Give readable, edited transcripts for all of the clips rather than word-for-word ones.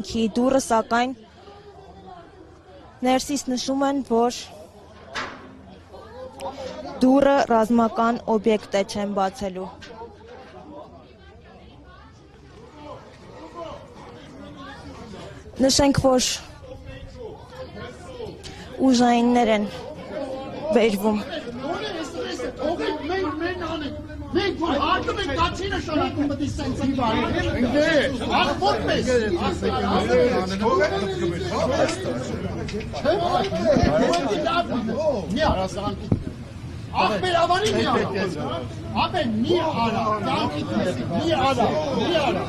Դուրը սակայն ներսից նշում են, որ դուրը ռազմական օբյեկտ է չեն բացելու։ Նշենք, որ ուժայիններ են բերվում։ Մենք որ հարկում ենք դա չի նշանակում պետք է սենց Ախպեր ավանի մի արա, ապեր մի արա, մի արա, մի արա։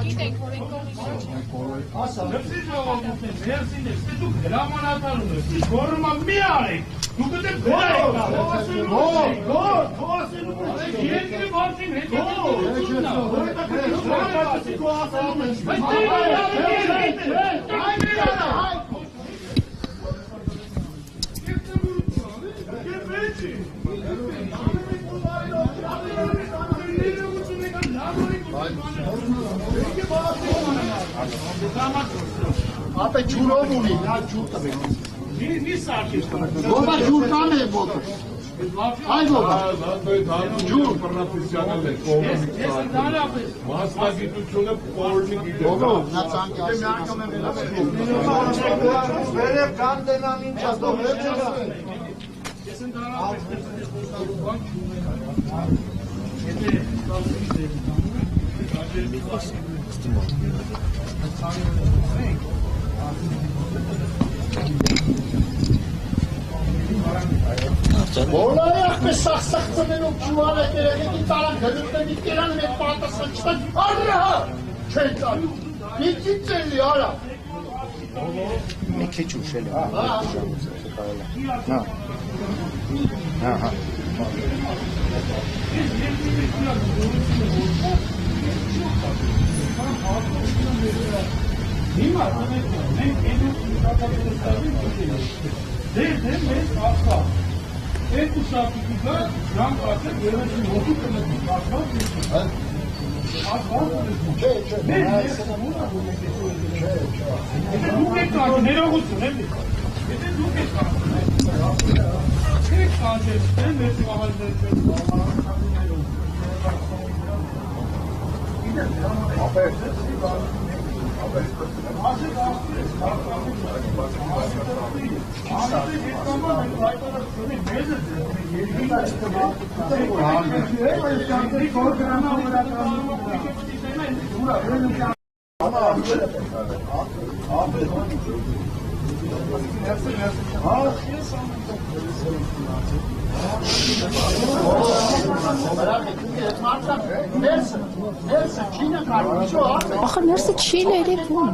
Գիտեք, որ այն Ապե ջուրով ունի, նա ջուր տվեք։ Ո՞վ է ջուր կան է ոտը։ Այ ո՞վ է։ Ջուր Պրոֆեսիոնալ է, մասնագիտությունը կողմի գիտի։ ո՞վ նա ցանկի ասում է Վերև կան դենան ինչ ասում է։ Բոլորի ախպես սախսախծնելով ճուար է կերելիքի տարան գնուտների կերան մեր պատասխանչտան առհա չեն տալու։ Իցի ծելի արա։ Մի քիչ ուշել է։ Ահա։ Հիմա մենք Երկու շապիկի կա, ժամ կացեք, երեշին հոտու կնետում կացված Եթե դուք եք կաք, ներողություն, եթե դուք եք կաք, չեք կանչել, մեծ Ախր ներսը չի լերևում։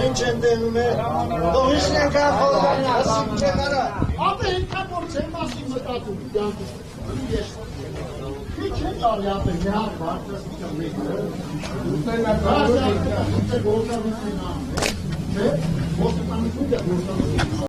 Ինչ են դենում է, դողիշն են կա խողան, ասիմ չեն արա։ Ապե ինքան որ չեն մասին մտածում, դյանքս, ես, քիչ են արի ապե, միան բարձրասության մեկ, բարձրասության,